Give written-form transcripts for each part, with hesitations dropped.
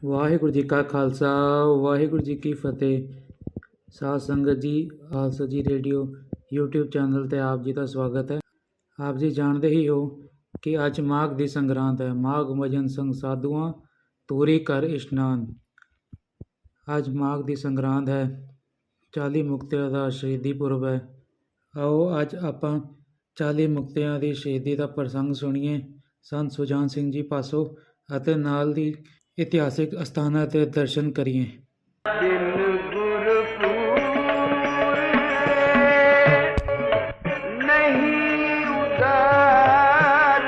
ਵਾਹਿਗੁਰੂ ਜੀ ਕਾ ਖਾਲਸਾ ਵਾਹਿਗੁਰੂ ਜੀ ਕੀ ਫਤਿਹ। ਸਾਧ ਸੰਗਤ ਜੀ, ਖਾਲਸਾ ਜੀ ਰੇਡੀਓ YouTube ਚੈਨਲ ਤੇ ਆਪ ਜੀ ਦਾ ਸਵਾਗਤ ਹੈ। ਆਪ ਜੀ ਜਾਣਦੇ ਹੀ ਹੋ ਕਿ ਅੱਜ ਮਾਘ ਦੀ ਸੰਗਰਾਂਦ ਹੈ। ਮਾਘ ਮਜਨ ਸੰਗ ਸਾਧੂਆਂ ਤੂਰੀ ਕਰ ਇਸ਼ਨਾਨ। ਅੱਜ ਮਾਘ ਦੀ ਸੰਗਰਾਂਦ ਹੈ। 40 ਮੁਕਤਿਆਂ ਦਾ ਸ਼ਹੀਦੀ ਪੁਰਬ ਹੈ। ਆਓ ਅੱਜ ਆਪਾਂ 40 ਮੁਕਤਿਆਂ ਦੀ ਸ਼ਹੀਦੀ ਦਾ ਪ੍ਰਸੰਗ ਸੁਣੀਏ ਸੰਤ ਸੁਜਾਨ ਸਿੰਘ ਜੀ ਪਾਸੋਂ ਅਤੇ ਨਾਲ ਦੀ ਇਤਿਹਾਸਿਕ ਅਸਥਾਨਾਂ ਤੇ ਦਰਸ਼ਨ ਕਰੀਏ। ਬਿਨ ਗੁਰਪੂਰ ਨਹੀਂ ਉਦਾਰ,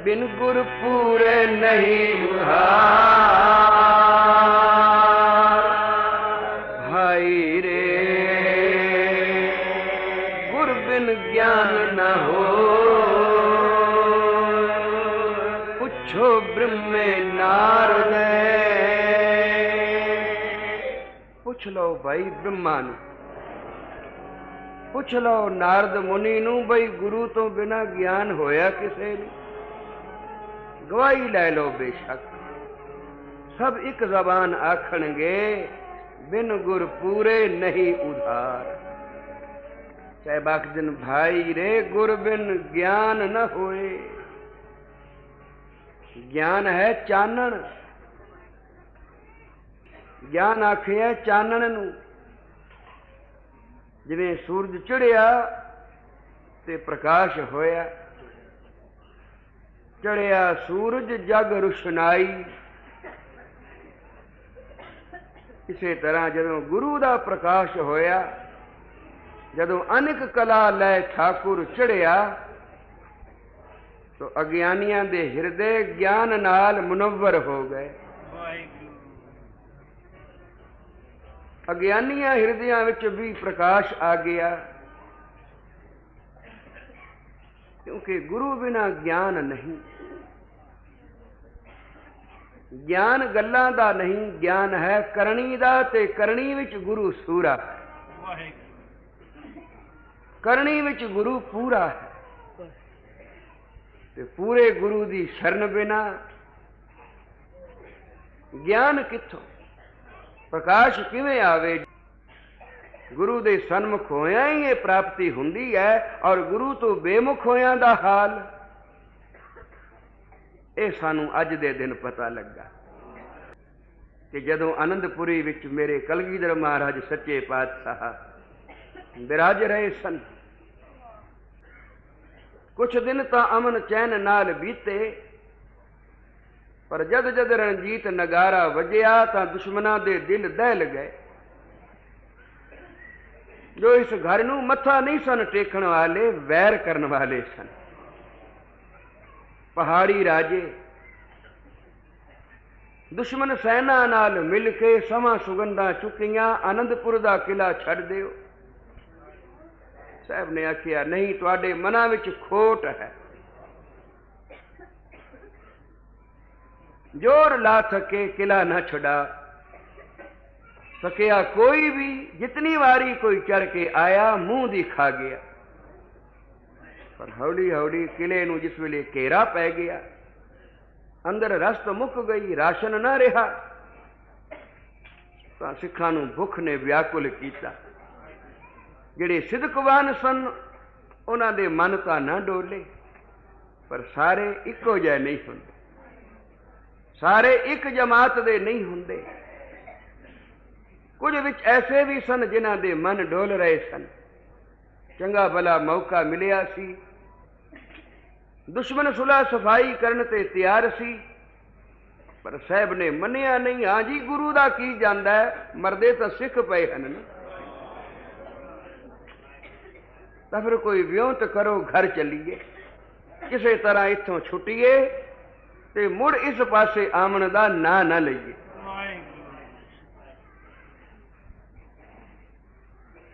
ਬਿਨ ਬਿਨ ਗੁਰਪੂਰ ਨਹੀਂ ਉਦਾਰ। ज्ञान न हो पुछो ब्रह्म नारद। पुछ लो भाई ब्रह्मा नू, पुछ लो नारद मुनि नू बई गुरु तो बिना ज्ञान होया किसे नू। गवाही लै लो बेशक, सब एक जबान आखणगे बिन गुर पूरे नहीं उधार। चाहे बाक दिन भाई रे गुर बिन ज्ञान न होए। ज्ञान है चानन, ज्ञान आखे चानन नू। जिवें सूरज चढ़िया ते प्रकाश होया, चढ़िया सूरज जग रुशनाई। इसे तरह जदों गुरु दा प्रकाश होया, जदों अनेक कला लै ठाकुर चढ़िया, तो अज्ञानियां दे हिरदे ज्ञान नाल मुनव्वर हो गए। अज्ञानियां हिरदियां विच भी प्रकाश आ गया, क्योंकि गुरु बिना ज्ञान नहीं। ज्ञान गल्लां दा नहीं, ज्ञान है करनी दा, ते करनी विच गुरु सूरा है। करनी विच गुरु पूरा है, ते पूरे गुरु दी शरण बिना ज्ञान किथों, प्रकाश किवें आवे। गुरु दे सन्मुख होया ही ये प्राप्ति हुंदी है, और गुरु तो बेमुख होया दा हाल ये सानू अज दे दिन पता लगा कि जदों आनंदपुरी विच मेरे कलगीधर महाराज सच्चे पातशाह बिराज रहे सन। कुछ दिन तो अमन चैन नाल बीते, पर जद जद रणजीत नगारा वजया तो दुश्मना दे दिल दहल गए। जो इस घर नू मत्था नहीं सन टेकण वाले, वैर करन वाले सन। पहाड़ी राजे दुश्मन सैना नाल मिल के समा सुगंधा चुकियां, आनंदपुर दा किला छड़ दिओ। साहब ने आखिया नहीं, तुहाडे मनां विच खोट है। जोर ला सके किला न छुड़ा सकिया कोई भी। जितनी वारी कोई चढ़ के आया मुंह दी खा गया। पर हौली हौली किले नू जिस वेले घेरा पै गया, अंदर रस्त मुक गई, राशन न रहा, तो सिखां नू भुख ने व्याकुल कीता। ਜਿਹੜੇ ਸਿਦਕਵਾਨ ਸਨ ਉਹਨਾਂ ਦੇ ਮਨ ਤਾਂ ਨਾ ਡੋਲੇ, ਪਰ ਸਾਰੇ ਇੱਕੋ ਜਿਹੇ ਨਹੀਂ ਹੁੰਦੇ, ਸਾਰੇ ਇੱਕ ਜਮਾਤ ਦੇ ਨਹੀਂ ਹੁੰਦੇ। ਕੁਝ ਵਿੱਚ ਐਸੇ ਵੀ ਸਨ ਜਿਨ੍ਹਾਂ ਦੇ ਮਨ ਡੋਲ ਰਹੇ ਸਨ। ਚੰਗਾ ਭਲਾ ਮੌਕਾ ਮਿਲਿਆ ਸੀ, ਦੁਸ਼ਮਣ ਸੁਲ੍ਹਾ ਸਫਾਈ ਕਰਨ ਤੇ ਤਿਆਰ ਸੀ, ਪਰ ਸਾਹਿਬ ਨੇ ਮੰਨਿਆ ਨਹੀਂ। ਹਾਂ ਜੀ, ਗੁਰੂ ਦਾ ਕੀ ਜਾਂਦਾ ਹੈ, ਮਰਦੇ ਤਾਂ ਸਿੱਖ ਪਏ ਹਨ ਨਾ। ਤਾਂ ਫਿਰ ਕੋਈ ਵਿਉਂਤ ਕਰੋ, घर ਚੱਲੀਏ, ਕਿਸੇ ਤਰ੍ਹਾਂ ਇੱਥੋਂ ਛੁੱਟੀਏ ਤੇ ਮੁੜ ਇਸ ਪਾਸੇ ਆਮਣ ਦਾ ਨਾਂ ਨਾ ਲਈਏ।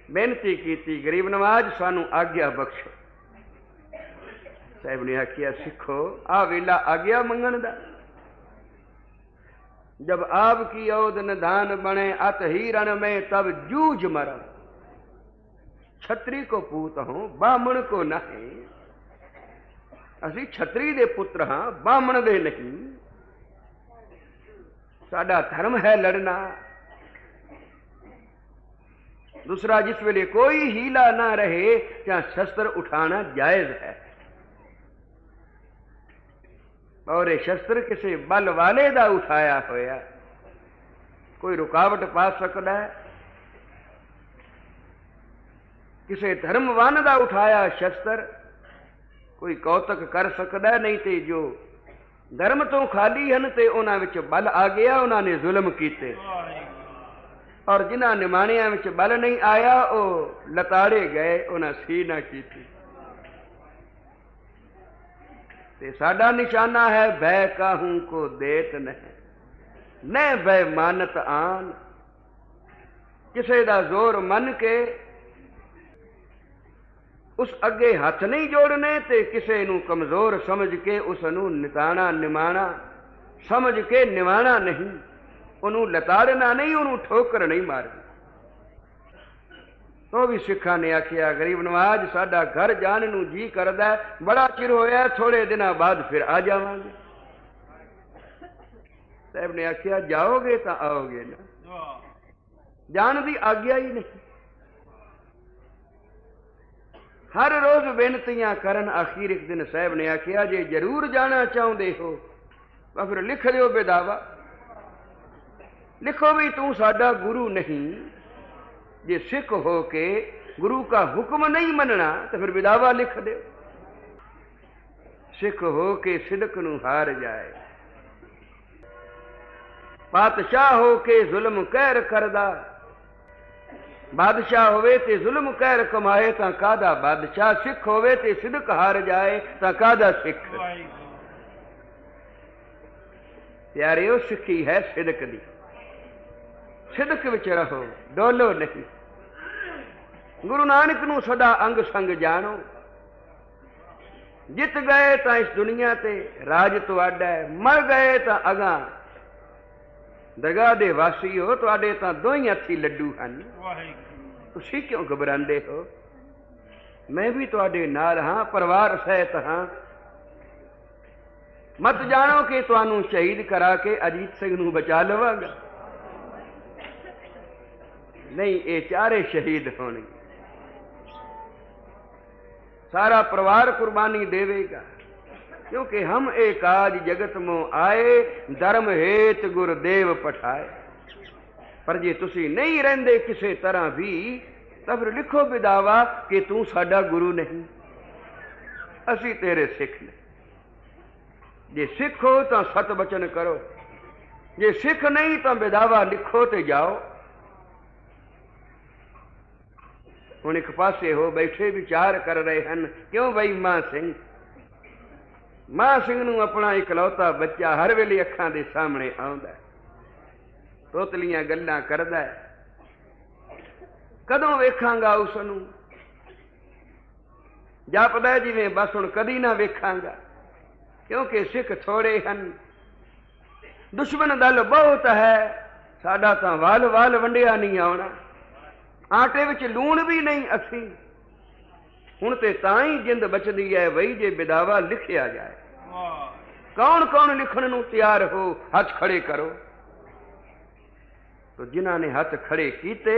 ਬੇਨਤੀ ਕੀਤੀ, ਗਰੀਬ ਨਵਾਜ ਸਾਨੂੰ ਆਗਿਆ ਬਖਸ਼ੋ। ਸਾਹਿਬ ਨੇ ਆਖਿਆ, ਸਿੱਖੋ ਆ ਵੇਲਾ ਆਗਿਆ ਮੰਗਣ ਦਾ। जब आपकी औद निधान बने अत ही रण में तब जूझ मरण। छत्री को पूत हों बामण को नहीं, असी छत्री दे पुत्र हां बामण दे नहीं। साडा धर्म है लड़ना। दूसरा, जिस वेले कोई हीला ना रहे क्या शस्त्र उठाना जायज है, और ये शस्त्र किसी बल वाले दा उठाया होया कोई रुकावट पा सकता है? किसी धर्मवान दा उठाया शस्त्र कोई कौतक कर सकता है? नहीं ते जो धर्म तो खाली हैं ते उन्हां विच बल आ गया, उन्होंने जुल्म कीते, और जिन्हां निमाणियां विच बल नहीं आया वो लताड़े गए, उन्हां सी ना कीती। ते साडा निशाना है भय काहू को देत नहीं, न भय मानत आन। किसे दा जोर मन के उस अगे हथ नहीं जोड़ने, ते किसे नू कमजोर समझ के उसनू निताना निमाना समझ के निवाना नहीं, उन्हों लताड़ना नहीं, उन्हों ठोकर नहीं मारनी। तो भी सिखा ने आखिया गरीब नवाज साडा घर जाने नू जी करदा, बड़ा चिर होया, थोड़े दिनों बाद फिर आ जावांगे। साहब ने आखिया जाओगे तो आओगे ना, जान दी आज्ञा ही नहीं। हर रोज बेनतियां करन, आखिर एक दिन साहब ने आखिया जे जरूर जाना चाहते हो तो फिर लिख दो बेदावा, लिखो भी तू साडा गुरु नहीं। जे सिख हो के गुरु का हुक्म नहीं मनना तो फिर विदावा लिख दो। सिख हो के सिदक नू हार जाए, पातशाह हो के जुल्म कहर करदा। बादशाह होवे ते जुल्म कहर कमाए तां कादा बादशाह, सिख होवे ते सिदक हार जाए तां कादा सिख। प्यारियो सिखी है सिदक दी, सिदक विच रहो, डोलो नहीं। गुरु नानक नू सदा अंग संग जानो। जित गए तां इस दुनिया ते राज तुहाडा है, मर गए तां अगां दरगाह दे वासी हो, तुहाडे तां दो ही हथी लड्डू हन। तुसीं क्यों घबरांदे हो? मैं भी तुहाडे नाल हां, परिवार सहित हां। मत जानो कि तुहानू शहीद करा के अजीत सिंह नू बचा लवांगा। नहीं, ये चारे शहीद होंगे, सारा परिवार कुर्बानी देवेगा, क्योंकि हम एक आज जगत में आए धर्म हेत गुरुदेव पठाए। पर जे तुसी नहीं रहंदे किसी तरह भी तो फिर लिखो बिदावा कि तू साडा गुरु नहीं, असी तेरे सिख ने। जे सिख हो तो सत बचन करो, जे सिख नहीं तो बिदावा लिखो ते जाओ। हुण एक पासे हो बैठे विचार कर रहे हैं, क्यों बई मां सिंह, मां सिंह नू अपना इकलौता बच्चा हर वेले अखां दे सामने आउंदा है, तोतलियां गल्लां करदा है। कदों वेखांगा उसनू? जापदा है जिवें बस हुण कदी ना वेखांगा, क्योंकि सिख थोड़े हन, दुश्मन दल बहुत है। साडा तां वाल वाल वंडिया नहीं आउणा, आटे विच लूण भी नहीं असी। हुण ते तां ही जिंद बचदी है वही जे बिदावा लिखिया जाए। कौन कौन लिखण नू तैयार हो? हाथ खड़े करो। तो जिन्हां ने हाथ खड़े कीते,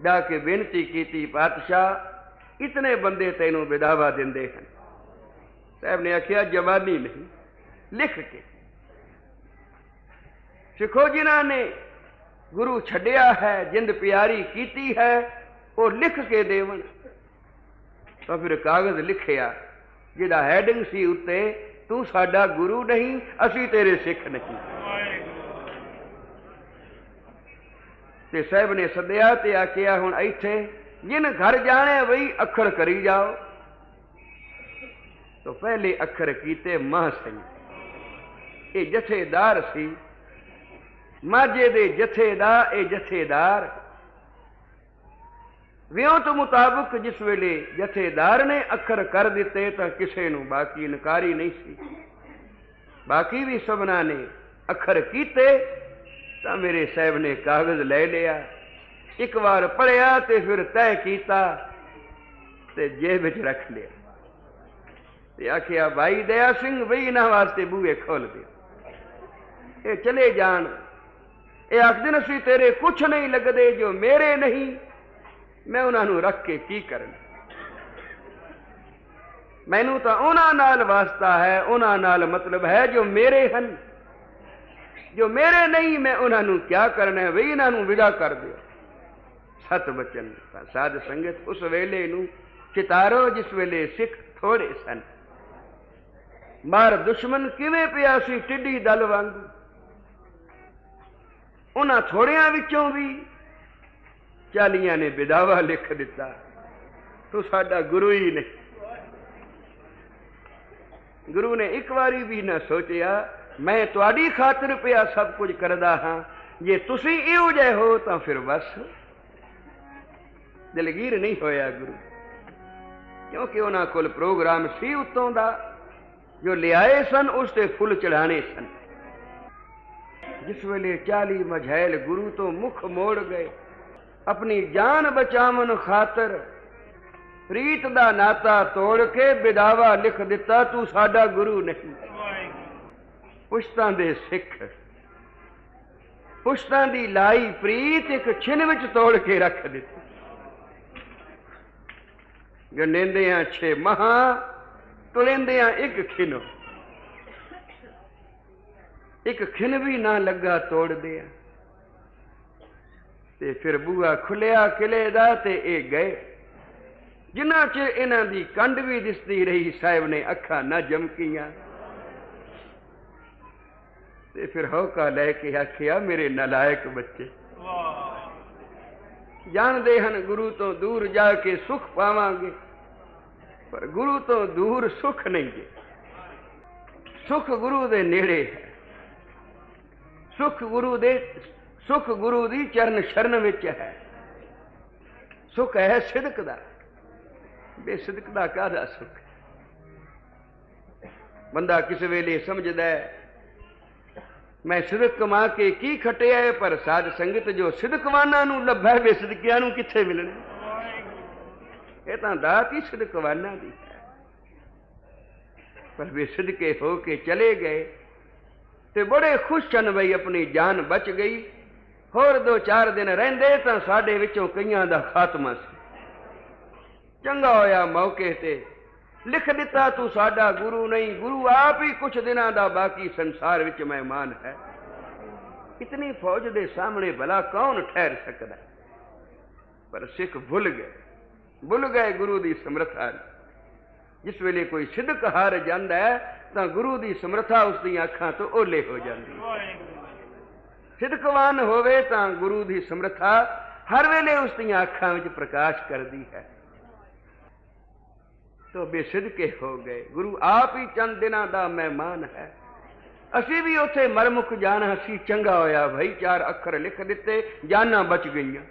जाके बेनती कीती, पातशाह इतने बंदे तैनू बिदावा दिंदे हैं। साहब ने आखिया जवानी नहीं, लिख के सिखो। जिन्हां ने गुरु छड्या है, जिंद प्यारी कीती है, वो लिख के देवन। तो फिर कागज लिखिया जिहदा हैडिंग सी उत्ते, तू साडा गुरु नहीं, असी तेरे सिख नहीं। ते साहब ने सद्या ते आखिया हुण इत्थे जिन घर जाने वही अखर करी जाओ। तो पहले अखर कीते मां सिंह, ये जथेदार सी, माझे दे जथे दा ए जथेदार। वियोंत मुताबिक जिस वेले जथेदार ने अखर कर दिते तो किसी नू बाकी इनकारी नहीं सी। बाकी भी सबना ने अखर कीते तां मेरे साहब ने कागज ले लिया, एक बार पढ़िया ते फिर तय किया ते जेब विच रख लिया ते आखिया भाई दया सिंह बई इन्हां वास्ते बूहे खोल दे, ये चले जान। ये आखदे न असीं तेरे कुछ नहीं लगदे, जो मेरे नहीं मैं उन्होंने रख के की करना, मैनू तो उन्हां नाल वास्ता है, उन्हां नाल मतलब है जो मेरे हन, जो मेरे नहीं मैं उन्होंने क्या करना है, बई इन्हों विदा कर दो। सत बचन साध संगत उस वेले नू चितारो जिस वेले सिख थोड़े सन, बाहर दुश्मन किवें पिया सी टिड्डी दल वांगू, उन्हां थोड़ियां विचों भी चालियां ने बिदावा लिख दिता, तू साडा गुरु ही नहीं। गुरु ने एक बारी भी ना सोचिया मैं तुहाडी खातिर पिया सब कुछ करदा हां, जे तुसी इहो जे हो तां फिर बस। दिलगीर नहीं होया गुरु, क्योंकि उन्हां कोल प्रोग्राम सी उत्तों दा, जो लियाए सन उस ते फुल चढ़ाने सन। जिस वेले 40 मझैल गुरु तो मुख मोड़ गए, अपनी जान बचावन खातर प्रीत दा नाता तोड़ के बिदावा लिख दिता, तू साडा गुरु नहीं। पुश्तां दे सिख, पुश्तां दी लाई प्रीत एक छिन विच तोड़ के रख दिती। गनेंदियां 6 महा तुलेंदियां एक खिनो, एक खिन भी ना लगा तोड़ दिया ते फिर बूआ खुलिया किले दा ते ए गए। जिन्ना चिर इन्हां दी कंड भी दिसदी रही, साहिब ने अखां ना जमकियां ते फिर हौका लैके आखिया मेरे नलायक बच्चे, जानदे हन गुरु तो दूर जाके सुख पावांगे, पर गुरु तो दूर सुख नहीं जे, सुख गुरु दे नेड़े है। सुख गुरु दी चरण शरण विच है। सुख है सिदक दा, बेसिदक दा काहदा सुख। बंदा किस वेले समझदा है मैं सिदक कमा के की खटिया है, पर साध संगत जो सिदकवाना नू लभा है बेसिदकियां नू किथे मिलना। ये तां दात ही सिदकवाना दी है, पर वे सिदके हो के चले गए ते बड़े खुश सन बई अपनी जान बच गई। होर 2-4 दिन रहिंदे तां साडे विचों कईयां दा खात्मा सी। चंगा होया मौके ते लिख दिता तू साडा गुरु नहीं, गुरु आप ही कुछ दिनां दा बाकी संसार विच मेहमान है। इतनी फौज दे सामने भला कौन ठहर सकदा, पर सिख भुल गए गुरु दी समर्था। जिस वेले कोई सिदक हार जांदा है तां गुरु दी समर्था उस दी अखां तो ओले हो जांदी है। सिदकवान होवे तां गुरु दी समर्था हर वेले उस दी अखां विच प्रकाश करदी है। तो बेसिदके हो गए। गुरु आप ही चंद दिनां दा मेहमान है। असी भी उथे मरमुख जाना सी, चंगा होया भाई 4 अखर लिख दिते, जाना बच गईयां।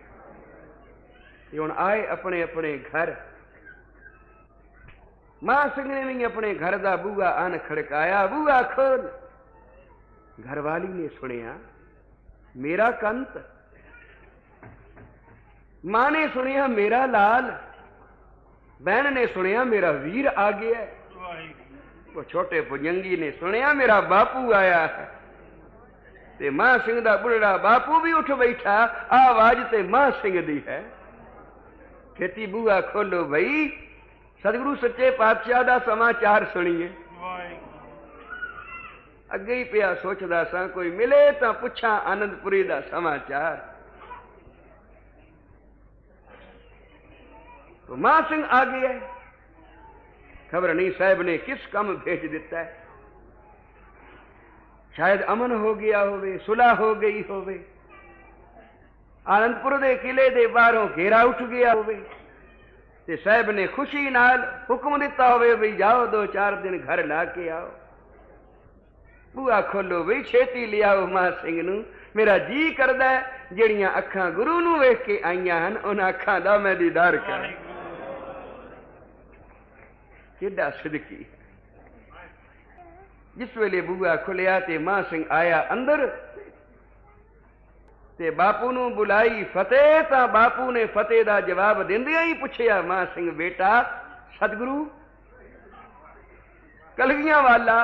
हुण आए अपने अपने घर। मां सिंह ने भी अपने घर दा बूहा आन खड़काया, बूहा खोल। घरवाली ने सुनिया मेरा कंत, मां ने सुनिया मेरा लाल, बहन ने सुनिया मेरा वीर आ गया है, वो छोटे भुजंगी ने सुनिया मेरा बापू आया है। ते मां सिंह दा बुढ़ड़ा बापू भी उठ बैठा, आवाज ते मां सिंह दी है। खेती बूहा खोलो भाई, सतगुरु सच्चे पातशाह दा समाचार सुनिए। अगे ही पिया सोचदा सा कोई मिले तां पुछां आनंदपुरी दा समाचार। तो मां सिंह आ गया। खबर नहीं साहब ने किस काम भेज दिता है। शायद अमन हो गया होवे, सुलह हो गई होवे, आनंदपुर दे किले दे बाहरों घेरा उठ गया होवे ते साहब ने खुशी नाल हुक्म दिता होवे भी जाओ 2-4 दिन घर ला के आओ। बूहा खोलो बई छेती लियाओ मां सिंह नू, मेरा जी करदा है ਜਿਹੜੀਆਂ ਅੱਖਾਂ गुरु नू वेख के आईयां हन उन्हां ਅੱਖਾਂ दा मैं दीदार करा। किड्डा सिदकी। जिस वेले बूआ खुलिया ते मां सिंह आया अंदर ते बापू नूं बुलाई फतेह। तां बापू ने फतेह दा जवाब दिंदियां ही पुछया, मां सिंह बेटा सतगुरु कलगियां वाला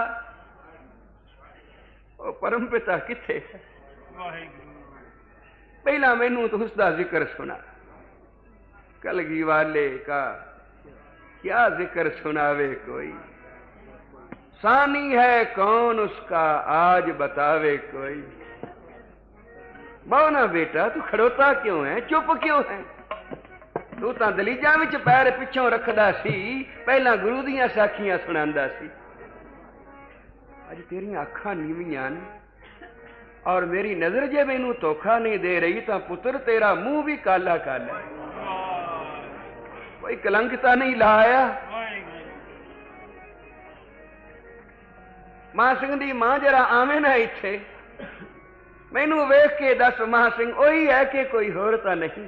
ओ परम पिता किथे है? पहला मैनू तो उसका जिक्र सुना। कलगी वाले का क्या जिक्र सुनावे कोई, सानी है कौन उसका आज बतावे कोई। बहुना बेटा तू खड़ोता क्यों है, चुप क्यों है? तू तां दलीजा विच पैर पिछों रखदा सी, पहला गुरु दियां साखियां सुणांदा सी। अज तेरियां अखां नीवियां ने और मेरी नजर जे मैनू धोखा नहीं दे रही तां पुत्र तेरा मुंह भी काला काला है। कोई कलंक तां नहीं लाया? मां सिंह दी मां जरा आवे ना इत्थे, मैनू वेख के दस मां सिंह ओही है कि कोई होर तां नहीं?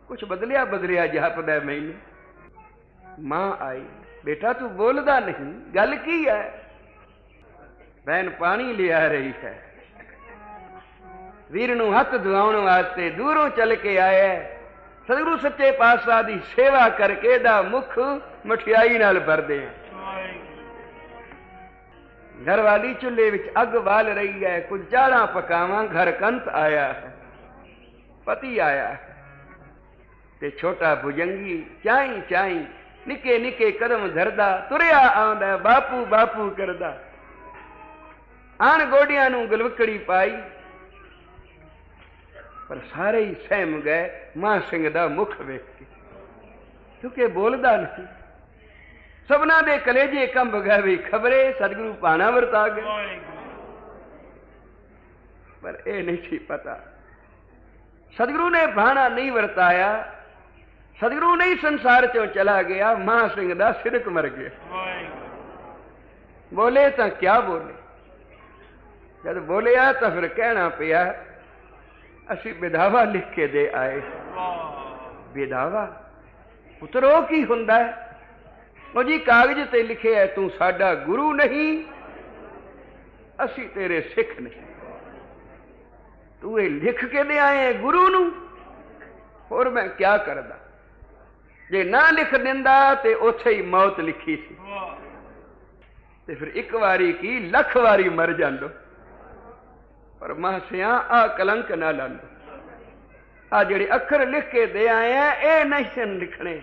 कुछ बदलिया बदलिया जापदा मैनू। मां आई, बेटा तू बोलदा नहीं, गल की है? बहन पानी लिया रही है, वीर नूं हथ धुआउण वास्ते दूरों चल के आया। सतगुरु सच्चे पातशाह दी सेवा करके दा मुख मठियाई नाल भरदे हैं। घर वाली चुल्हे विच अग बाल रही है, कुछ चाड़ा पकावां, घर कंत आया है, पति आया है ते छोटा भुजंगी चाई चाई निके निके कदम धरदा तुरिया आंदा, बापू बापू करदा। आन गोडियां नूं गलवकड़ी पाई, पर सारे ही सहम गए मां सिंह दा मुख वेख के, क्योंकि बोलदा नहीं। सबना दे कलेजे कंब गए भी खबरे सतगुरु पाना वरता गए, पर यह नहीं सी पता सतगुरु ने भाना नहीं वरताया। सतगुरु नहीं संसार चों चला गया, मां सिंह दा सिरक मर गया। बोले तो क्या बोले, जब बोलिया तो फिर कहना पिया असी विधावा लिख के दे आए। विधावा पुत्रो की हुंदा है? ओ जी कागज ते लिखे है तू साडा गुरु नहीं, असी तेरे सिख नहीं। तू ये लिख के दे आए है गुरु नू, और मैं क्या करदा? जे ना लिख दिंदा ते उथे ही मौत लिखी सी, ते फिर एक वारी की लख वारी मर जांदो। पर महासिया आ कलंक ना लांदो। आ जेड़े अखर लिख के दे आए हैं ए नहीं सन लिखने।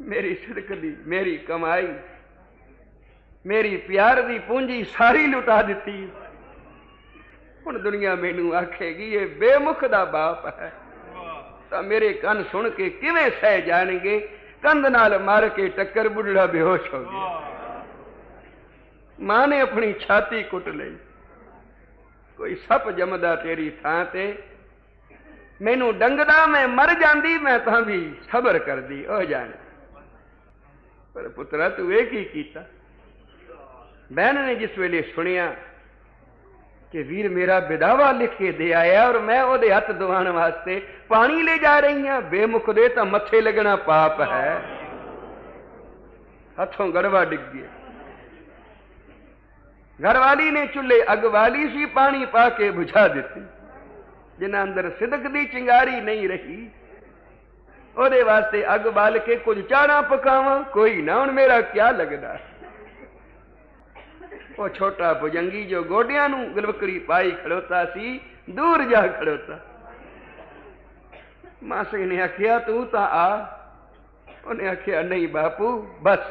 मेरी सिदक दी, मेरी कमाई, मेरी प्यार दी पूंजी सारी लुटा दी। हुण दुनिया मैनू आखेगी ये बेमुख दा बाप है, तो मेरे कन सुन के किवें सह जाणगे? कंध नाल मार के टक्कर बुढ़ड़ा बेहोश हो गया। मां ने अपनी छाती कुट लई, कोई सप जमदा तेरी थां ते, मैनू डंगदा मैं मर जांदी, मैं तां भी सबर करदी ओ जान। पर पुत्रा तू ये की कीता? बहन ने जिस वेले सुनिया कि वीर मेरा विदावा लिख के दे आया और मैं ओदे हथ धुआण वास्ते पानी ले जा रही हां, बेमुख दे तां मथे लगना पाप है। हथों गड़वा डिग गया। घरवाली ने चुल्हे अग वाली सी, पानी पा के बुझा दी। जिन्हां अंदर सिदक दी चिंगारी नहीं रही, ओदे वास्ते अग बाल के कुछ चाड़ा पकावां, कोई ना हुण मेरा क्या लगदा। वो छोटा भुजंगी जो गोडियां नूं गलवकड़ी पाई खड़ोता सी, दूर जा खड़ोता। मां सिंह ने आखिया तू तां आ। उन्हें आखिया नहीं बापू बस,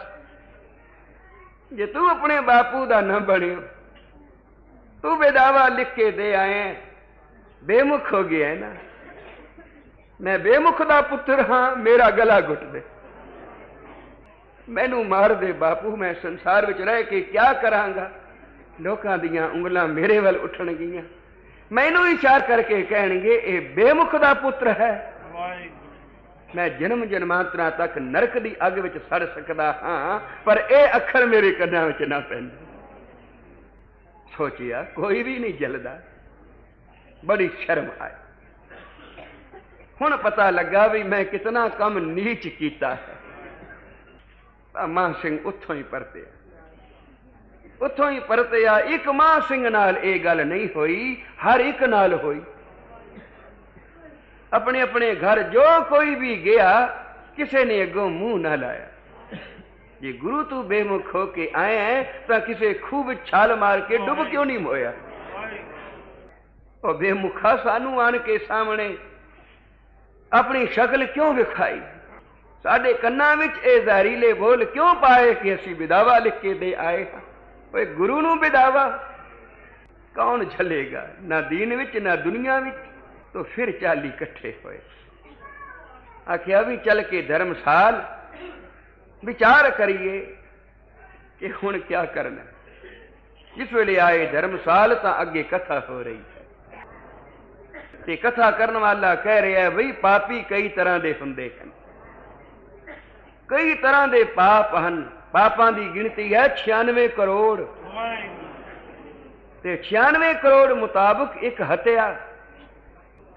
जे तू अपने बापू दा न बनियो, तू बेदावा लिख के दे आए, बेमुख हो गया है ना। मैं बेमुख दा पुत्र हां, मेरा गला घुट दे, मैनू मार दे बापू, मैं संसार विच रह के क्या करांगा? लोकां दियां उंगलां मेरे वल उठण गियां, मैनू इशार करके कहणगे ए बेमुख दा पुत्र है। मैं जन्म जन्मांतरां तक नरक दी अग विच सड़ सकदा हां, पर ए अखर मेरे कन्नां विच ना पैंदे। सोचिया कोई भी नहीं जलदा, बड़ी शर्म आई। हुण पता लगा भी मैं कितना कम नीच कीता है। मां सिंह उत्थों ही परते। ਉੱਥੋਂ ਹੀ ਪਰਤਿਆ। ਇੱਕ ਮਾਂ ਸਿੰਘ ਨਾਲ ਇਹ ਗੱਲ ਨਹੀਂ ਹੋਈ, ਹਰ ਇੱਕ ਨਾਲ ਹੋਈ। ਆਪਣੇ ਆਪਣੇ ਘਰ ਜੋ ਕੋਈ ਵੀ ਗਿਆ, ਕਿਸੇ ਨੇ ਅੱਗੋਂ ਮੂੰਹ ਨਾ ਲਾਇਆ। ਜੇ ਗੁਰੂ ਤੂੰ ਬੇਮੁਖ ਹੋ ਕੇ ਆਇਆ ਹੈ ਤਾਂ ਕਿਸੇ ਖੂਹ ਵਿੱਚ ਛਾਲ ਮਾਰ ਕੇ ਡੁੱਬ ਕਿਉਂ ਨਹੀਂ ਮੋਇਆ? ਉਹ ਬੇਮੁਖਾ ਸਾਨੂੰ ਆਣ ਕੇ ਸਾਹਮਣੇ ਆਪਣੀ ਸ਼ਕਲ ਕਿਉਂ ਵਿਖਾਈ? ਸਾਡੇ ਕੰਨਾਂ ਵਿੱਚ ਇਹ ਜ਼ਹਿਰੀਲੇ ਬੋਲ ਕਿਉਂ ਪਾਏ ਕਿ ਅਸੀਂ ਵਿਦਾਵਾ ਲਿਖ ਕੇ ਦੇ ਆਏ ਹਾਂ? ਓਏ ਗੁਰੂ ਨੂੰ ਵਿਦਾਵਾ ਕੌਣ ਝੱਲੇਗਾ? ਨਾ ਦੀਨ ਵਿੱਚ ਨਾ ਦੁਨੀਆ ਵਿੱਚ। तो फिर 40 इकट्ठे होए। आखिया भी चल के धर्मशाल विचार करिए कि हुण क्या करना। जिस वेले आए धर्मशाल तो अगे कथा हो रही है ते कथा करने वाला कह रहा है बई पापी कई तरह के हुंदे हन, कई तरह के पाप हन। पापां की गिनती है 96 करोड़ ते 96 करोड़ मुताबिक एक हत्या।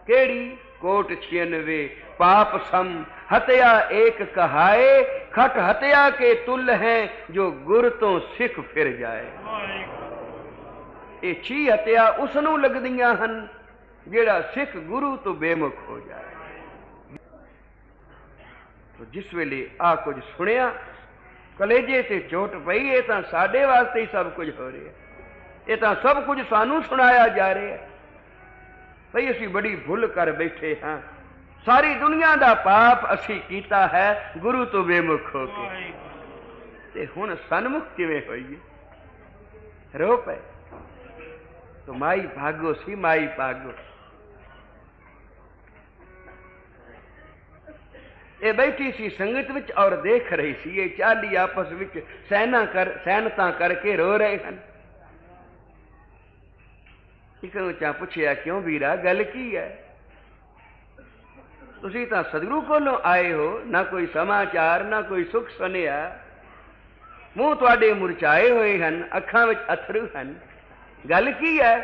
केड़ी? कोट 96 पाप सम हत्या एक कहाए, खट हत्या के तुल हैं जो गुर तो सिख फिर जाए। ये 6 हत्या उसनू लगदियां हन जेड़ा सिख गुरु तो बेमुख हो जाए। तो जिस वेले आ कुछ सुनिया कलेजे ते चोट पई। ये तां साडे वास्ते ही सब कुछ हो रहा है, ये तां सब कुछ सानू सुनाया जा रहा है। भई असी बड़ी भुल कर बैठे हाँ। सारी दुनिया का पाप असी कीता है गुरु तो बेमुख हो के, ते हुण सन्मुख किवें होईए? रो पे तो माई भागो सी, माई भागो। ये बैठी सी संगत विच और देख रही सी ये 40 आपस विच सैनता करके रो रहे हैं। एक चा पुछया क्यों वीरा गल की है? तुसी तां सतगुरु कोलों आए हो, ना कोई समाचार ना कोई सुख सुनिया। मूँह तुहाडे मुरझाए हुए हैं, अखां विच अथरू हैं, गल की है?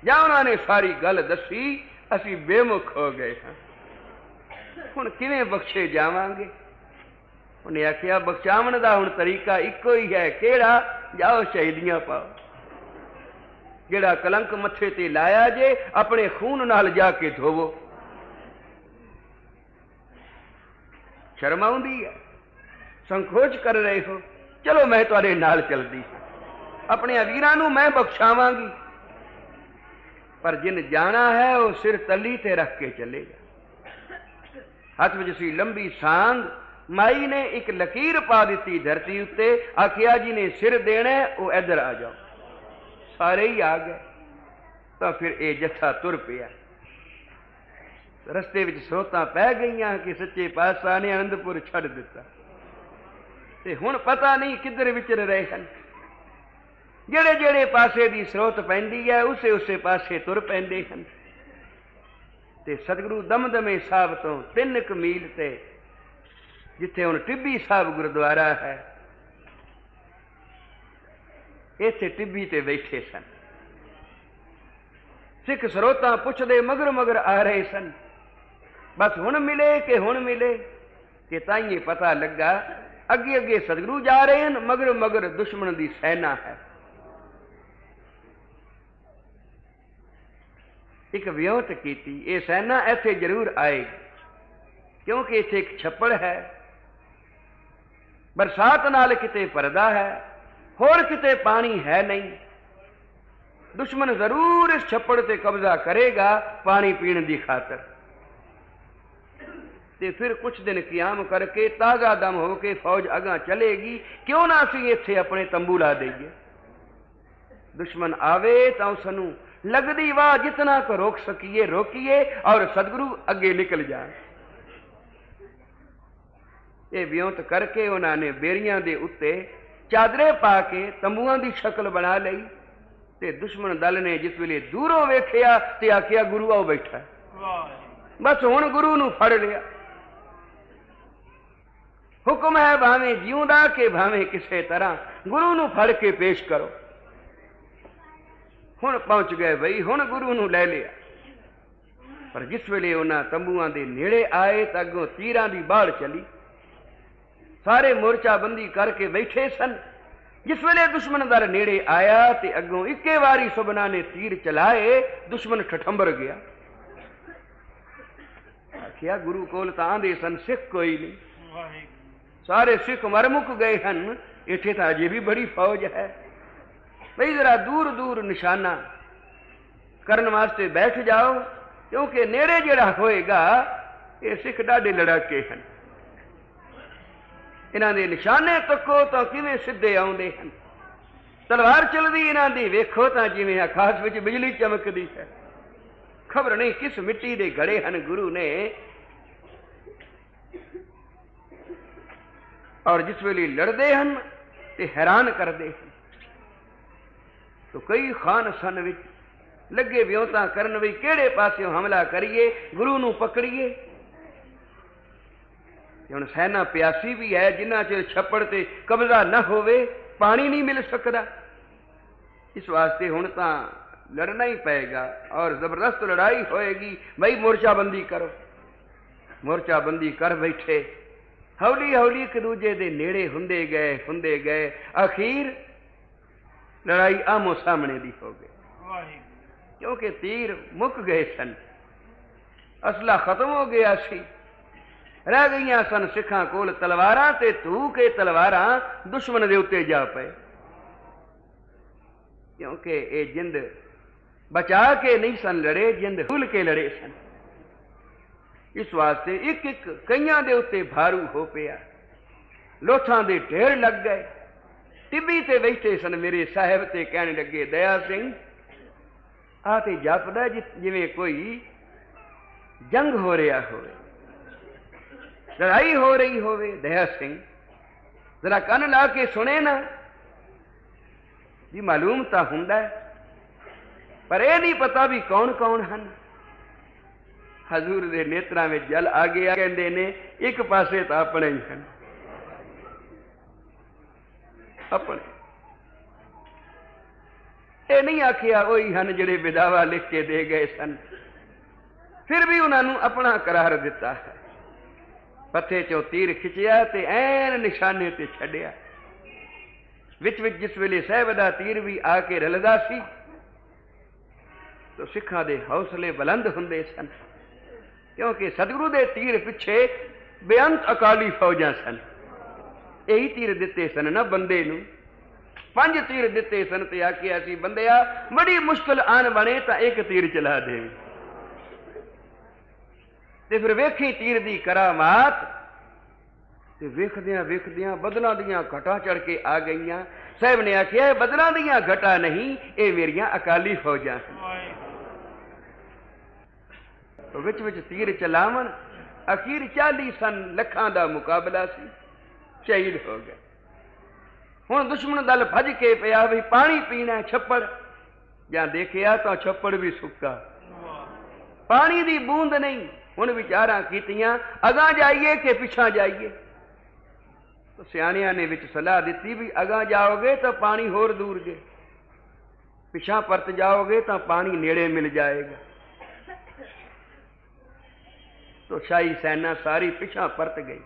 जां उन्होंने सारी गल दसी। असी बेमुख हो गए हाँ, हुण किवें बख्शे जावांगे? उन्हें आखिया बख्शावण दा हुण तरीका इक्को ही है। केड़ा? जाओ शहीदियां पाओ। जेड़ा कलंक मथे ते लाया जे अपने खून नाल जाके धोवो। शर्म आउंदी है, संकोच कर रहे हो? चलो मैं तुहाडे नाल चलदी, अपने वीरां नूं मैं बख्शावांगी। पर जिन जाना है वो सिर तली ते रख के चलेगा। हाथ विच सी लंबी सांग। माई ने एक लकीर पा दी धरती उत्ते। आखिया जी ने सिर देना वो इधर आ जाओ। सारे ही आ गए। तो फिर ये जत्था तुर पिया। रस्ते विच सोतां पै गईयां कि सच्चे पातशाह ने आनंदपुर छड़ दिता ते हुण पता नहीं किधर विचर रहे हैं। जेड़े जेड़े पासे दी स्रोत पैंदी है उसे उसे पासे तुर पैंदे हैं। ते सतगुरु दमदमे साहब तो 3 मील ते जिथे हुण टिब्बी साहब गुरुद्वारा है, इत्थे टिब्बी ते बैठे सन। सिख सरोतां पुछदे मगर मगर आ रहे सन। बस हुण मिले कि हुण मिले कि ताइए पता लगा अगे अगे सतगुरु जा रहे हैं, मगर मगर दुश्मन दी सेना है। एक व्योत कीती ये सेना इत्थे जरूर आएगी क्योंकि इत्थे एक छप्पड़ है, बरसात नाल किते भरदा है, होर किते पानी है नहीं। दुश्मन जरूर इस छप्पड़ ते कब्जा करेगा पानी पीने की खातर। ते फिर कुछ दिन कियाम करके ताजा दम होके फौज अगा चलेगी। क्यों ना असी इत्थे अपने तंबू ला दईए। दुश्मन आवे तो उसनू लगदी वाह जितना को रोक सकीए रोकीए और सदगुरु अगे निकल जाए। ये व्योत करके उन्होंने बेरियां दे उत्ते चादरे पा के तंबुआं दी शक्ल बना लई। ते दुश्मन दल ने जिस वेले दूरों वेखिया ते आखिया गुरु आओ बैठा। बस हुण गुरु नूं फड़ लिया। हुक्म है भावें जिउंदा के भावें किसे तरह गुरु नूं फड़ के पेश करो। हुण पहुंच गए बई, हुण गुरु नूं लै लिया। पर जिस वेले उन्हां तंबुआं दे नेड़े आए तां अगों तीरां दी बाड़ चली। सारे मोर्चाबंदी करके बैठे सन। जिस वेले दुश्मन दल नेड़े आया ते अगों इक्के वारी सुबना ने तीर चलाए, दुश्मन ठठंबर गया। आखिया गुरु कोल तां दे सन सिख कोई नहीं, सारे सिख मर मुक गए हन, इत्थे तां अजे भी बड़ी फौज है। भाई जरा दूर दूर निशाना करने वास्ते बैठ जाओ, क्योंकि नेड़े जिहड़ा होएगा ये सिख डाडे लड़ाके हैं। इन्हां दे निशाने तको तो किवें सिद्धे आउंदे हैं, तलवार चलदी इन्हां दी वेखो तां जिवें आकाश विच बिजली चमकदी है। खबर नहीं किस मिट्टी दे घड़े हन गुरु ने। और जिस वेले लड़दे हन ते हैरान करदे हन। तो कई खान सन विच लगे वियोता करन भी केड़े पासियों हमला करिए, गुरु नूं पकड़िए। हुण सैना प्यासी भी है, जिन्ना चिर छप्पड़ ते कब्जा न होवे पानी नहीं मिल सकता। इस वास्ते हुण तां लड़ना ही पएगा और जबरदस्त लड़ाई होएगी। भाई मोर्चाबंदी करो, मोर्चाबंदी कर बैठे। हौली हौली एक दूजे दे नेड़े हुंदे गए, आखिर लड़ाई आमो सामने दी हो गई, क्योंकि तीर मुक गए सन, असला खत्म हो गया सी। रह गईयां सन सिखां कोल तलवारां ते धू के तलवारां दुश्मन दे उत्ते जा पए, क्योंकि ये जिंद बचा के नहीं सन लड़े, जिंद खुल के लड़े सन। इस वास्ते एक एक कईयां दे उत्ते भारू हो पिया, लोथां दे ढेर लग गए। टिब्बी ते बैठे सन मेरे साहब ते कहने लगे, दया सिंह आ ते जापदा जिवें कोई जंग हो रहा होवे, लड़ाई हो रही होवे। दया सिंह जरा कन ला के सुने ना जी, मालूम तां हुंदा है पर यह नहीं पता भी कौन कौन हन। हजूर दे नेत्रां में जल आ गया, कहंदे ने एक पासे तां अपने ही हन, अपने। ये नहीं आखिया वही हन जिहड़े विदावा लिख के दे गए सन, फिर भी उन्होंने अपना करार दिता है। पत्थे चों तीर खिंचिया ते ऐन निशाने ते छड्डिया। विच विच जिस वेले साहब दा तीर भी आके रलदा सी तो सिखां दे हौसले बुलंद हुंदे सन, क्योंकि सतगुरु दे तीर पिछे बेअंत अकाली फौजां सन। यही तीर दिते सन ना बंदे नूं, 5 तीर दिते सन ते आखिया सी बंदिया बड़ी मुश्किल आन बने तां एक तीर चला दे। ते फिर वेखी तीर दी करामात, ते वेखदियां वेखदियां बदलां दियां घटां चढ़ के आ गईयां। साहब ने आखिया बदलां दियां घटां नहीं, ये मेरियां अकाली फौजां हैं। तो विच विच तीर चलावन, अखीर 40 सन लखां दा मुकाबला सी, शहीद हो गए। हुण दुश्मन दल भज के पिया भी पानी पीना छप्पड़, जां देखिया तो छप्पड़ भी सुक्का, पानी दी बूंद नहीं। हुण विचारां कीतियां अगां जाइए कि पिछां जाइए। तो सियाणियां ने विच सलाह दिती भी अगां जाओगे तो पानी होर दूर जे, पिछां परत जाओगे तो पानी नेड़े मिल जाएगा। तो शाही सेना सारी पिछां परत गई,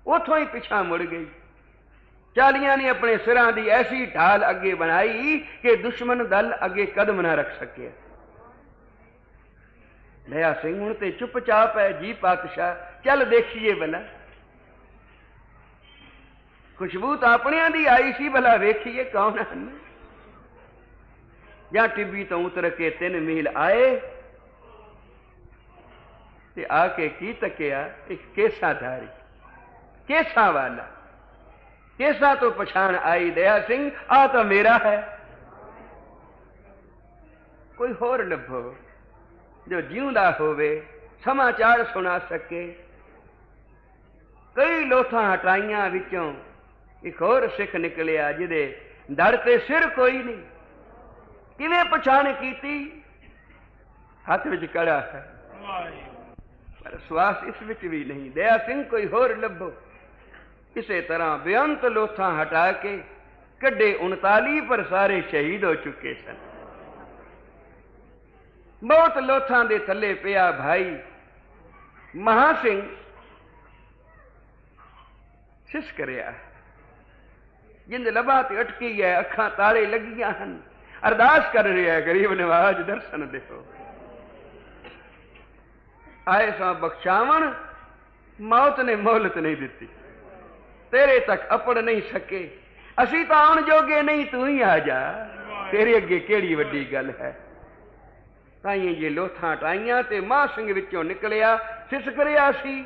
उथों ही पिछां मुड़ गई। चालियां ने अपने सिरां दी ऐसी ढाल अगे बनाई कि दुश्मन दल अगे कदम ना रख सके। दया सिंह हुण ते चुपचाप है, जी पातशाह चल देखिए भला। खुशबू तो अपनियां दी आई सी, भला वेखिए कौन हन। जां टिब्बी तो उतर के 3 मील आए ते आके की तकिया, एक केसाधारी, केसा वाला। केसा तो पछाण आई, दया सिंह आ तो मेरा है, कोई होर लभो जो जीवदा होवे समाचार सुना सके। कई लोथां हटाइयां विचों एक होर सिख निकलिया जिदे धड़ ते सिर कोई नहीं। किवें पछाण कीती? हाथ विच कड़ा है पर श्वास इस विच भी नहीं। दया सिंह कोई होर लभो। इसे तरह बेअंत लोथां हटा के कड्डे 39 पर सारे शहीद हो चुके सन। बहुत लोथां दे थल्ले पिया भाई महासिंह सिस करिया, जिंद लबा ते अटकी है, अखां ताले लगियां हन, अरदास कर रहा है गरीब नवाज दर्शन देखो। आए सां बख्शावण, मौत ने मोहलत नहीं दी, तेरे तक अपड़ नहीं सके, असी तो आउण जोगे नहीं, तू ही आ जा, तेरे अगे केड़ी वड्डी गल है। ताइए जे लोथां टाइयां ते मां सिंह विचों निकलिया, सिसक रिहा सी,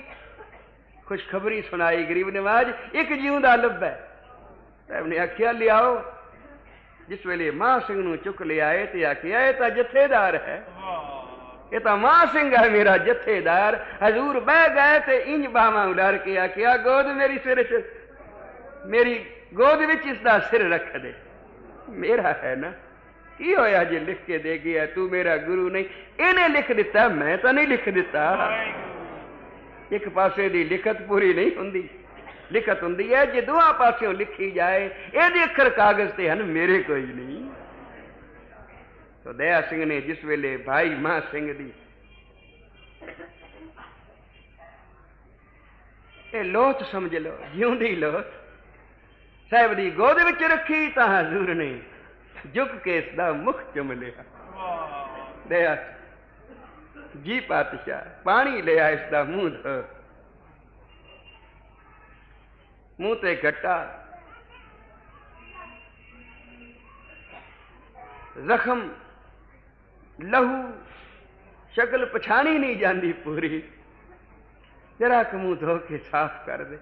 खुशखबरी सुनाई गरीब नवाज एक जिउंदा लभै। साहब ने आख्या लियाओ। जिस वेले मां सिंह नूं चुक लियाए ते आख्या ये तां जथेदार है, ये तां मां सिंह है मेरा जथेदार। हजूर बह गए ते इंज बावां उलार के आख्या गोद मेरी सिर च, मेरी गोद विच इसदा सिर रख दे। मेरा है ना, की होया जे लिख के दे गया, तू मेरा गुरु नहीं, इन्हें लिख दिता, मैं तो नहीं लिख दिता। एक पासे दी लिखत पूरी नहीं हुंदी, लिखत हुंदी है जे दोहां पासियों लिखी जाए, एदे अखर कागज ते हन, मेरे कोई नहीं। तो दया सिंह ने जिस वेले भाई मां सिंह दी ए लोथ समझ लो, जिउंदी लोथ साहब दी गोद विच रखी, तां हजूर ने झुक के इसदा मुख चुम लिया। दया जी पातशाह पानी ले आ, इसदा मुंह धो, मुंह ते घट्टा, जख्म लहू शक्ल पछाणी नहीं जाती पूरी, जरा क मुंह धो के साफ कर दे।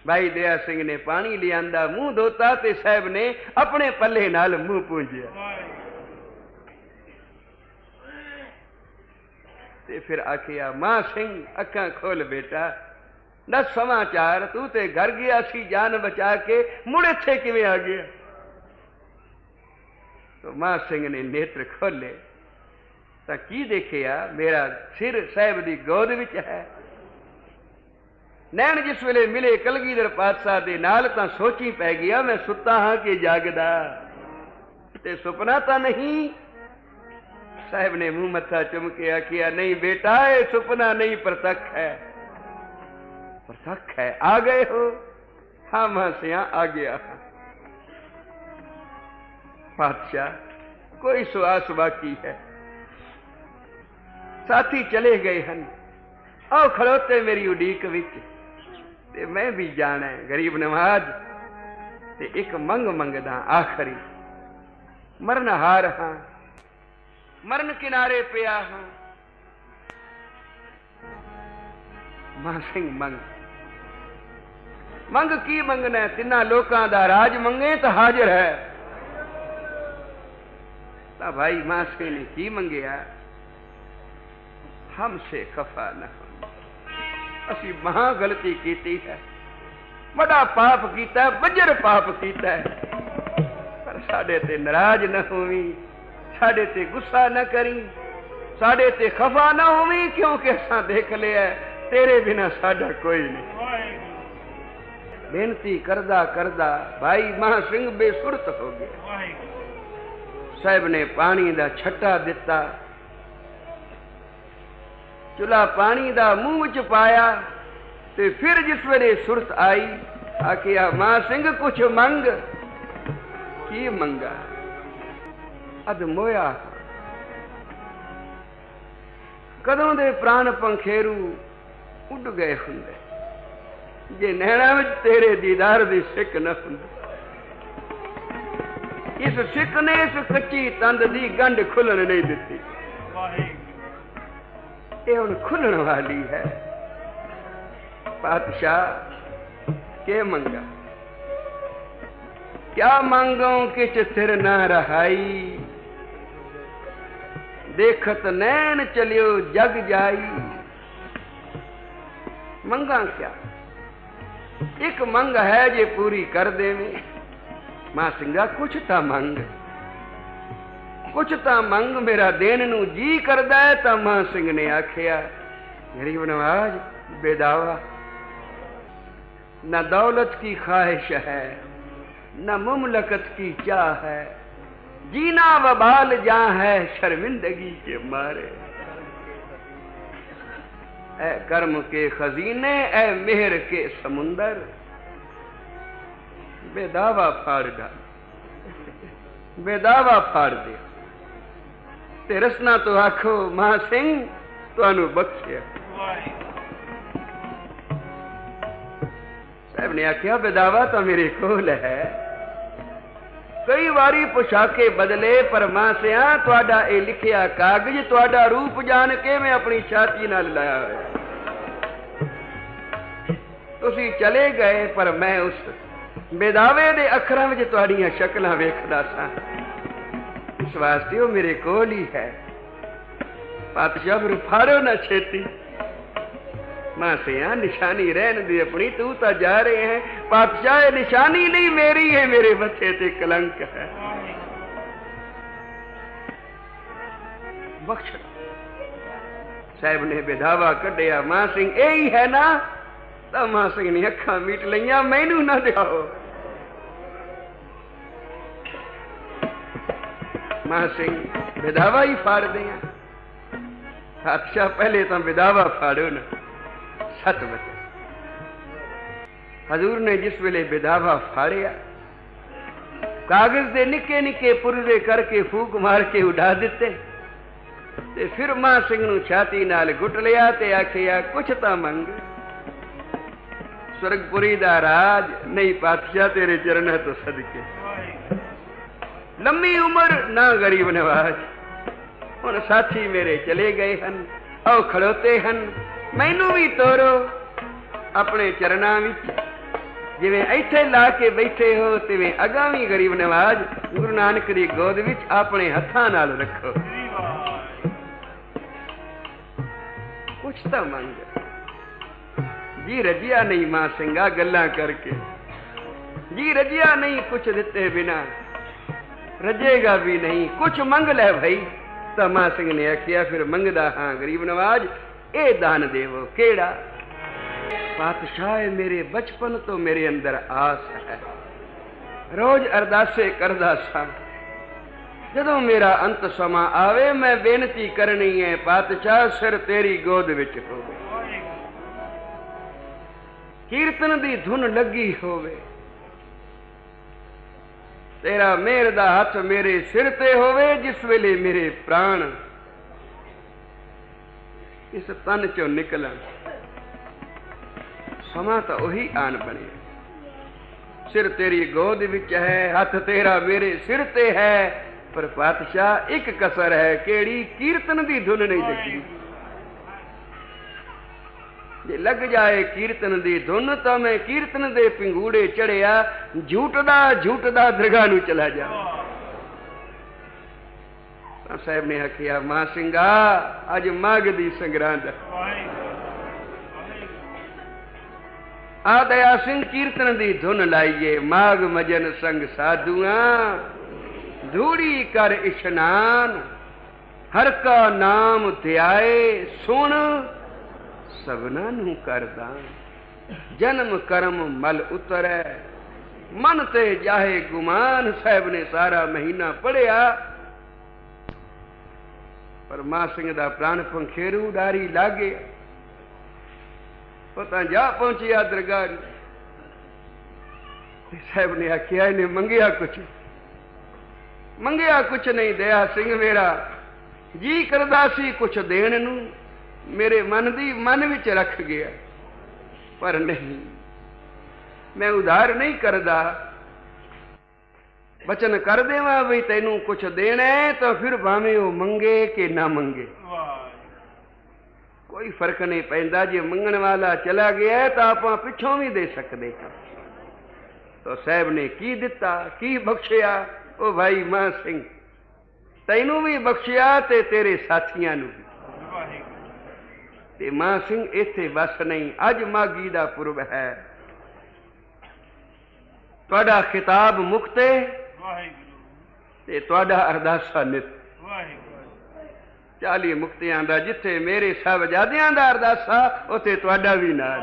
भाई दया सिंह ने पानी लियांदा, मुंह धोता ते साहब ने अपने पल्ले नाल मुंह पूंजिया ते फिर आखिया मां सिंह अखां खोल बेटा, दस समाचार, तू ते घर गया सी जान बचा के, मुड़ इत्थे किवें आ गया। तो मां सिंह ने नेत्र खोले तां की देखिया, मेरा सिर साहब दी गोद विच है। नैन जिस वेले मिले कलगीधर पातशाह दे नाल तां सोची पै गया, मैं सुता हां कि जागदा, ते सुपना तां नहीं। साहब ने मुंह मत्था चुम के आखिया नहीं बेटा, ये सुपना नहीं प्रतक्ष है, प्रतक्ष है। आ गए हो? हाँ मां सिया आ गया। पातशाह कोई सुआस बाकी है, साथी चले गए हन, आओ खड़ोते मेरी उड़ीक विच, ते मैं भी जाना है गरीब नवाज, ते एक मंग मंगदा आखरी, मरन हार हां, मरन किनारे पिया हां। मां सिंह मंग, मंग की मंगना, तिना लोकां दा राज मंगे तो हाजिर है। ता भाई मां सिंह ने की मंगया, हमसे खफा न हो, असी महा गलती कीती है, बड़ा पाप कीता है, बजर पाप कीता है, पर साडे ते नाराज न होवी, साडे ते गुस्सा न करी, साडे ते खफा न होवी, क्योंकि असां देख लिया तेरे बिना साडा कोई नहीं। बेनती करदा करदा भाई मां सिंह बेसुरत हो गया। साहब ने पानी दा छट्टा दिता, चुला पानी दा मुंह च पाया, ते फिर जिस वेले सुरत आई आखिया मां सिंह कुछ मंग। की मंगा? अद मोया कदों दे प्राण पंखेरू उड़ गए हुंदे, जे नैणा विच तेरे दीदार दी सिक न हुंदी। इस सिक ने इस कच्ची तंद दी गंढ खुलन नहीं दिती, ये हुण खुलन वाली है। पातशाह के मंगा? क्या मांगो किच सिर न रहाई, देखत नैन चलियो जग जाई। मंगा क्या? एक मंग है जे पूरी कर देवे। मां सिंगा कुछ ता मंग, कुछ ता मंग, मेरा देन नू जी करदा है। ता मां सिंह ने आखिया गरीब नवाज बेदावा, न दौलत की ख्वाहिश है, न मुमलकत की चाह है, जीना वबाल जहां है शर्मिंदगी के मारे। ऐ कर्म के खजीने, ऐ मेहर के समुंदर, बेदावा फाड़ डाल, बेदावा फाड़ दे ते रसना तो आखो मां सिंह तुहानू बख्शिया। साहब ने आख्या बेदावा तो मेरे कोल है, कई बारी पोशाके बदले पर मां सिया तुहाडा ए लिखिया कागज तुहाडा रूप जान के मैं अपनी छाती नाल लाया होया। तुसी चले गए पर मैं उस बेदावे दे अखरां विच तुहाडीआं शक्लां वेखदा सां, इस वास्ते वो मेरे कोल ही है। पातशाह फिर फाड़ो ना छेती, मां सिया निशानी रहन दे अपनी, तू तो जा रहे हैं। पातशाह निशानी नहीं मेरी है, मेरे बच्चे ते कलंक है, बख्श। साहब ने बेदावा कढ़िया, मां सिंह यही है ना? तो मां सिंह ने अखा मीट लिया, मैनू ना दिखाओ। मां सिंह बेदावा ही फाड़ दिया। बादशाह पहले तो बेदावा फाड़ो ना, सत बचे। हजूर ने जिस वेले बेदावा फाड़िया, कागज दे निके निके पुरजे करके फूक मार के उड़ा दिते ते फिर मां सिंह नू छाती नाल गुट लिया ते आखिया कुछ तां मंग, स्वर्गपुरी दा राज नहीं पातशाह तेरे चरण तो सदके, लंबी उम्र ना गरीब नवाज। हुण साथी मेरे चले गए हन, आओ खड़ोते हन, मैनू भी तोरो अपने चरणां विच, जिवें इत्थे ला के बैठे हो तिवें अगां भी गरीब नवाज गुरु नानक दी गोद विच अपने हत्थां नाल रखो, कुछ तां मंग। जी रजिया नहीं मां सिंगा गल्लां करके, जी रजिया नहीं कुछ दिते बिना, रजेगा भी नहीं, कुछ मंग ले भाई। तो मां सिंह ने आखिया फिर मंगदा हां गरीब नवाज, ए दान देवो केड़ा? पातशाह मेरे बचपन तो मेरे अंदर आस है, रोज अरदासे करदा सा, जदों मेरा अंत समा आवे मैं बेनती करनी है पातशाह सिर तेरी गोद विच होवे, कीर्तन दी धुन लगी होवे, तेरा मेहर दा हथ मेरे सिर ते होवे, जिस वेले मेरे प्राण इस तन चो निकलन, समा तो उही आन बने। सिर तेरी गोद विच है, हथ तेरा मेरे सिर ते है, पर पातशाह एक कसर है, केड़ी? कीर्तन दी धुन नहीं लगी। जे लग जाए कीर्तन दी धुन तो मैं कीर्तन दे पिंगूड़े चढ़िया झूठदा झूठदा दरगाह नू चला जा। साहब ने आखिया मां सिंगा अज माघ दी संगरांद, आ दया सिंह कीर्तन दी धुन लाइए, माघ मजन संग साधुआं धूड़ी कर इशनान, हर का नाम ध्याए सुन सबना नू करदा, जन्म कर्म मल उतरै मन ते जाहे गुमान। साहब ने सारा महीना पढ़िया, पर मां सिंह दा प्राण पंखेरू डारी लागे, पता जा पहुंचिया दरगाह। साहब ने आखिया इन्हें मंगिया कुछ? मंगिया कुछ नहीं, दया सिंह मेरा जी करदा सी कुछ देण नू, मेरे मन दी मन विच रख गया, पर नहीं मैं उधार नहीं करदा, बचन कर देवा भी तेनू कुछ देना है तो फिर भावें वो मंगे कि ना मंगे, कोई फर्क नहीं पैंदा। जे मंगण वाला चला गया है तो आप पिछों भी दे सकते हैं। तो साहब ने की दिता, की बख्शिया? ओ भाई मां सिंह तैनू भी बख्शिया ते तेरे साथियां नू भी। ते मां सिंह इत्थे बस नहीं, अज माघी दा पुरब है, तुहाडा खिताब मुक्ते ते तुहाडा अरदासा नित, 40 मुक्तियां दा जिथे मेरे साहबजादियां दा अरदासा उथे तुहाडा भी नाल।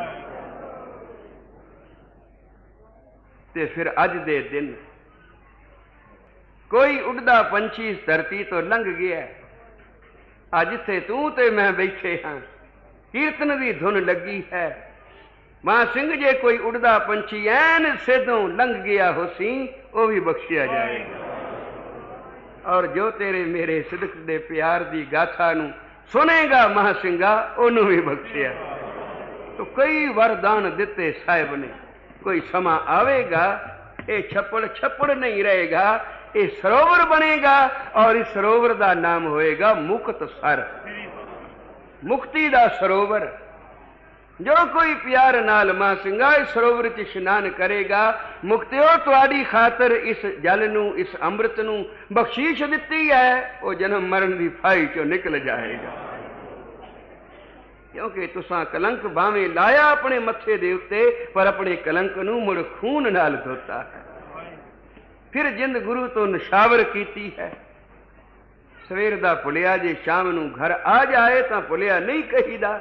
ते फिर अज दे दिन कोई उड़दा पंछी इस धरती तो लंघ गया, अज जिथे तू ते मैं बैठे हाँ, कीर्तन की धुन लगी है, मां सिंह जे कोई उड़दा पंछी ऐन सेधों लंघ गया होसी वो भी बख्शिया जाएगा। और जो तेरे मेरे सिदक दे प्यार दी गाथा नू सुनेगा मां सिंगा ओनू भी बख्शिया। तो कई वरदान दिते साहिब ने। कोई समा आवेगा ये छप्पड़ छप्पड़ नहीं रहेगा, ये सरोवर बनेगा और इस सरोवर का नाम होएगा मुक्त सर, मुक्ति दा सरोवर। जो कोई प्यार नाल मां सिंगा इस सरोवर च इशनान करेगा, मुक्तिओ तुहाडी खातर इस जल नू इस अमृत नू बख्शीश दिती है, वो जन्म मरण की फाई चो निकल जाएगा। क्योंकि तुसा कलंक भावें लाया अपने मथे दे उत्ते, पर अपने कलंक नू मुड़ खून नाल धोता है। फिर जिंद गुरु तो निशावर कीती है। सवेर दा भुलिया जे शाम नू घर आ जाए तो भुलिया नहीं कहीदा।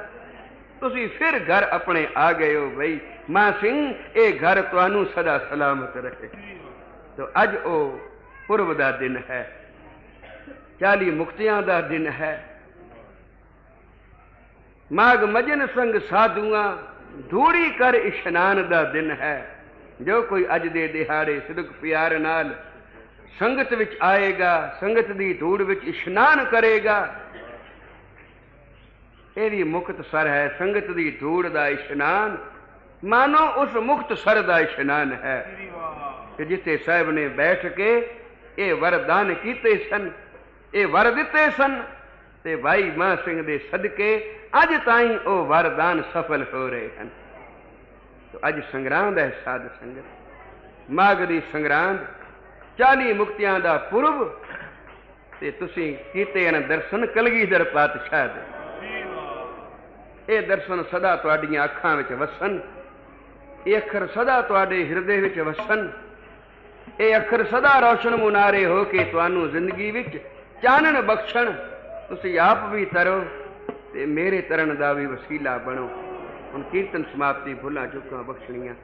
तुसी फिर घर अपने आ गए हो बई मां सिंह, ये घर तुहानू सदा सलामत रहे। तो अज ओ पुरब दा दिन है, 40 मुक्तियां दा दिन है। माघ मजन संग साधुआ धूड़ी कर इशनान दा दिन है। जो कोई अज दे दिहाड़े सिदक प्यार नाल संगत विच आएगा, संगत दी धूड़ विच इशनान करेगा, ये भी मुक्त सर है। संगत दी धूड़ दा इशनान मानो उस मुक्त सर दा इशनान है कि जिथे साहब ने बैठ के ये वरदान कीते सन, ये वर दिते सन, ते भाई मां सिंह दे सदके अज ताई ओ वरदान सफल हो रहे हैं। तो अज संग्रांद है साध संगत, माघ दी संग्रांद, 40 मुक्तियां दा पुरब, ते तुसी कीते न दर्शन कलगीधर पातशाह दे। ये दर्शन सदा तुहाडीआं अखां विच वसन, ये अखर सदा तुहाडे हिरदे विच वसन, ये अखर सदा रोशन मुनारे हो के तुहानू जिंदगी विच चानन बख्शण। तुसी आप भी तरो ते मेरे तरन दा भी वसीला बनो। हुण कीर्तन समाप्ति भुलां चुकां बख्शणियां।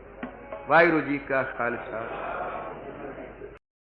वाहिगुरू जी का खालसा।